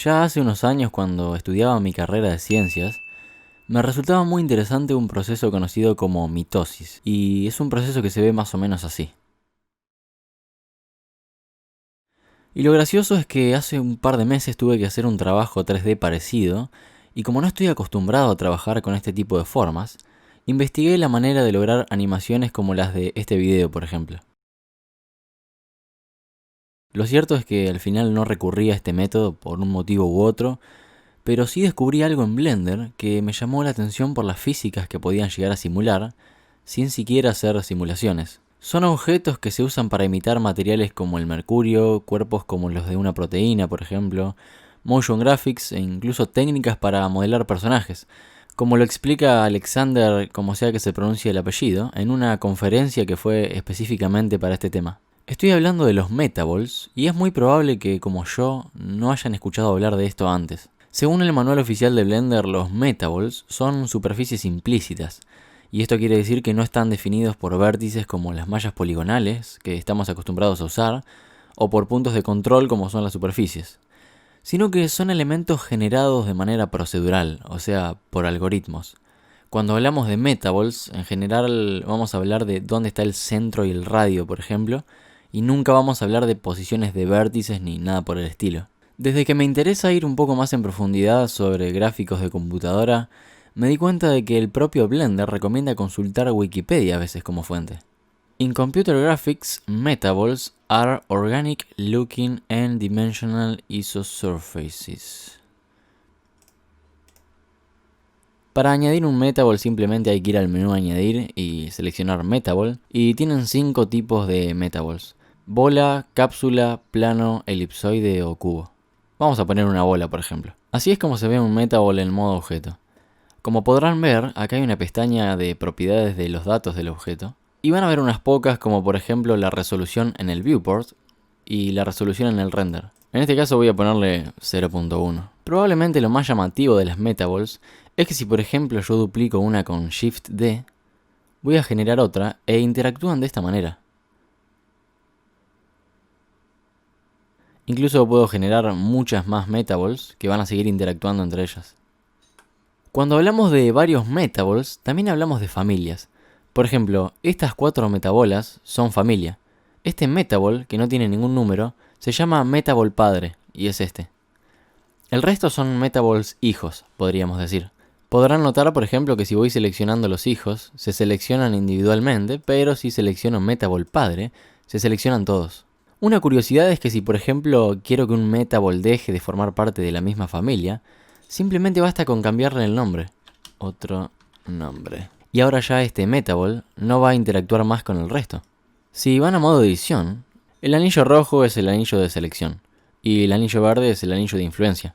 Ya hace unos años, cuando estudiaba mi carrera de ciencias, me resultaba muy interesante un proceso conocido como mitosis, y es un proceso que se ve más o menos así. Y lo gracioso es que hace un par de meses tuve que hacer un trabajo 3D parecido, y como no estoy acostumbrado a trabajar con este tipo de formas, investigué la manera de lograr animaciones como las de este video, por ejemplo. Lo cierto es que al final no recurrí a este método por un motivo u otro, pero sí descubrí algo en Blender que me llamó la atención por las físicas que podían llegar a simular, sin siquiera hacer simulaciones. Son objetos que se usan para imitar materiales como el mercurio, cuerpos como los de una proteína, por ejemplo, motion graphics e incluso técnicas para modelar personajes, como lo explica Alexander, como sea que se pronuncie el apellido, en una conferencia que fue específicamente para este tema. Estoy hablando de los metaballs, y es muy probable que, como yo, no hayan escuchado hablar de esto antes. Según el manual oficial de Blender, los metaballs son superficies implícitas, y esto quiere decir que no están definidos por vértices como las mallas poligonales que estamos acostumbrados a usar, o por puntos de control como son las superficies, sino que son elementos generados de manera procedural, o sea, por algoritmos. Cuando hablamos de metaballs, en general vamos a hablar de dónde está el centro y el radio, por ejemplo, y nunca vamos a hablar de posiciones de vértices ni nada por el estilo. Desde que me interesa ir un poco más en profundidad sobre gráficos de computadora, me di cuenta de que el propio Blender recomienda consultar Wikipedia a veces como fuente. In computer graphics, metaballs are organic looking and dimensional isosurfaces. Para añadir un metaball simplemente hay que ir al menú añadir y seleccionar metaball, y tienen 5 tipos de metaballs: bola, cápsula, plano, elipsoide o cubo. Vamos a poner una bola, por ejemplo. Así es como se ve un metaball en modo objeto. Como podrán ver, acá hay una pestaña de propiedades de los datos del objeto, y van a ver unas pocas, como por ejemplo la resolución en el viewport y la resolución en el render. En este caso voy a ponerle 0.1. Probablemente lo más llamativo de las metaballs es que si por ejemplo yo duplico una con Shift D, voy a generar otra e interactúan de esta manera. Incluso puedo generar muchas más metaballs que van a seguir interactuando entre ellas. Cuando hablamos de varios metaballs, también hablamos de familias. Por ejemplo, estas 4 metabolas son familia. Este metaball, que no tiene ningún número, se llama metaball padre, y es este. El resto son metaballs hijos, podríamos decir. Podrán notar, por ejemplo, que si voy seleccionando los hijos, se seleccionan individualmente, pero si selecciono metaball padre, se seleccionan todos. Una curiosidad es que si por ejemplo quiero que un metaball deje de formar parte de la misma familia, simplemente basta con cambiarle el nombre. Otro nombre. Y ahora ya este metaball no va a interactuar más con el resto. Si van a modo edición, el anillo rojo es el anillo de selección, y el anillo verde es el anillo de influencia.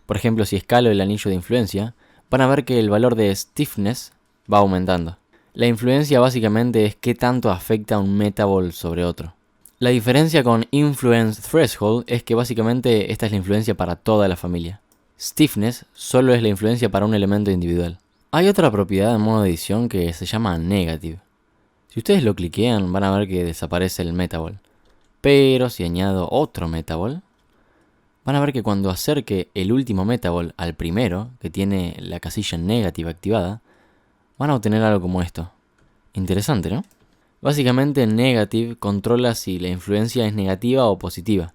Por ejemplo, si escalo el anillo de influencia, van a ver que el valor de stiffness va aumentando. La influencia básicamente es qué tanto afecta un metaball sobre otro. La diferencia con Influence Threshold es que básicamente esta es la influencia para toda la familia. Stiffness solo es la influencia para un elemento individual. Hay otra propiedad en modo edición que se llama Negative. Si ustedes lo cliquean van a ver que desaparece el metaball. Pero si añado otro metaball, van a ver que cuando acerque el último metaball al primero, que tiene la casilla Negative activada, van a obtener algo como esto. Interesante, ¿no? Básicamente Negative controla si la influencia es negativa o positiva.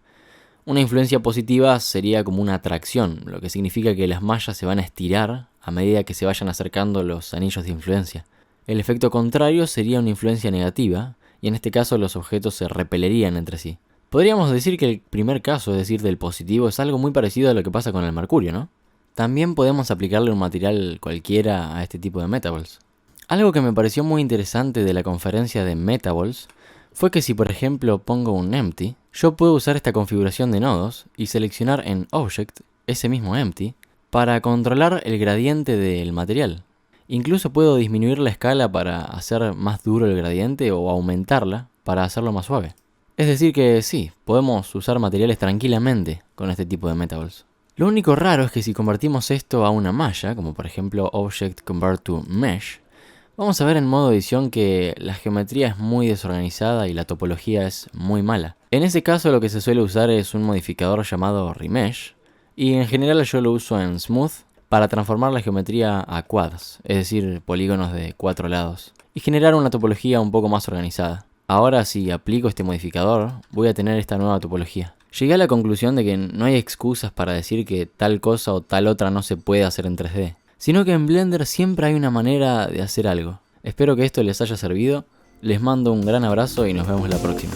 Una influencia positiva sería como una atracción, lo que significa que las mallas se van a estirar a medida que se vayan acercando los anillos de influencia. El efecto contrario sería una influencia negativa, y en este caso los objetos se repelerían entre sí. Podríamos decir que el primer caso, es decir, del positivo, es algo muy parecido a lo que pasa con el mercurio, ¿no? También podemos aplicarle un material cualquiera a este tipo de metaballs. Algo que me pareció muy interesante de la conferencia de metaballs fue que si por ejemplo pongo un empty, yo puedo usar esta configuración de nodos y seleccionar en Object ese mismo empty para controlar el gradiente del material. Incluso puedo disminuir la escala para hacer más duro el gradiente o aumentarla para hacerlo más suave. Es decir que sí, podemos usar materiales tranquilamente con este tipo de metaballs. Lo único raro es que si convertimos esto a una malla, como por ejemplo Object Convert to Mesh, vamos a ver en modo edición que la geometría es muy desorganizada y la topología es muy mala. En ese caso lo que se suele usar es un modificador llamado Remesh, Y en general yo lo uso en Smooth para transformar la geometría a quads, es decir, polígonos de 4 lados, y generar una topología un poco más organizada. Ahora si aplico este modificador, voy a tener esta nueva topología. Llegué a la conclusión de que no hay excusas para decir que tal cosa o tal otra no se puede hacer en 3D, sino que en Blender siempre hay una manera de hacer algo. Espero que esto les haya servido, les mando un gran abrazo y nos vemos la próxima.